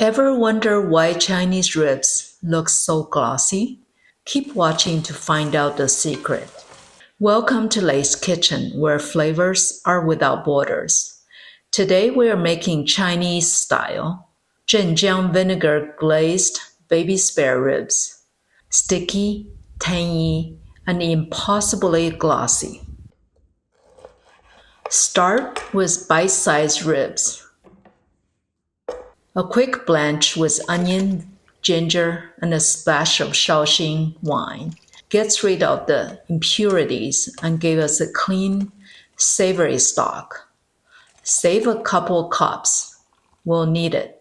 Ever wonder why Chinese ribs look so glossy? Keep watching to find out the secret. Welcome to Lay's Kitchen, where flavors are without borders. Today we are making Chinese style Zhenjiang Vinegar glazed baby spare ribs. Sticky, tangy, and impossibly glossy. Start with bite-sized ribs. A quick blanch with onion, ginger, and a splash of Shaoxing wine gets rid of the impurities and gives us a clean, savory stock. Save a couple cups. We'll need it.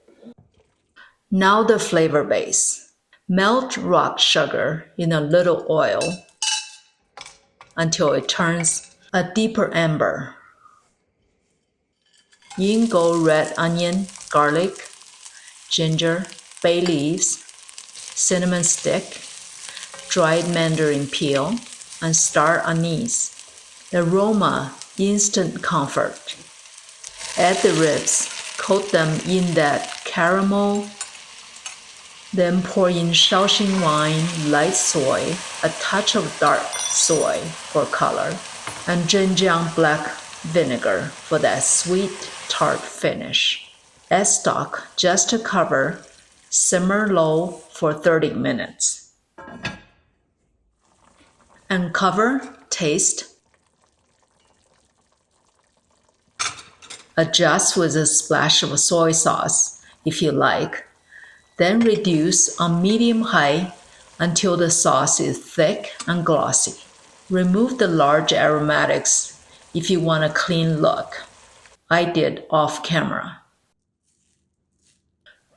Now the flavor base. Melt rock sugar in a little oil until it turns a deeper amber. In go red onion, garlic, ginger, bay leaves, cinnamon stick, dried mandarin peel, and star anise. The aroma, instant comfort. Add the ribs, coat them in that caramel, then pour in Shaoxing wine, light soy, a touch of dark soy for color, and Zhenjiang black vinegar for that sweet, tart finish. Add stock just to cover, simmer low for 30 minutes. Uncover, taste. Adjust with a splash of soy sauce if you like. Then reduce on medium-high until the sauce is thick and glossy. Remove the large aromatics if you want a clean look. I did off camera.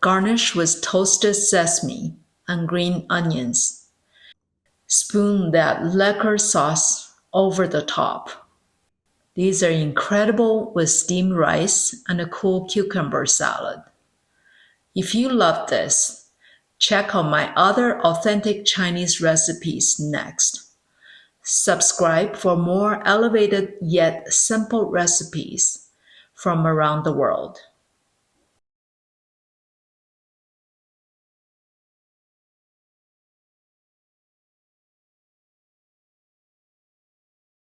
Garnish with toasted sesame and green onions. Spoon that lacquer sauce over the top. These are incredible with steamed rice and a cool cucumber salad. If you love this, check out my other authentic Chinese recipes next. Subscribe for more elevated yet simple recipes from around the world.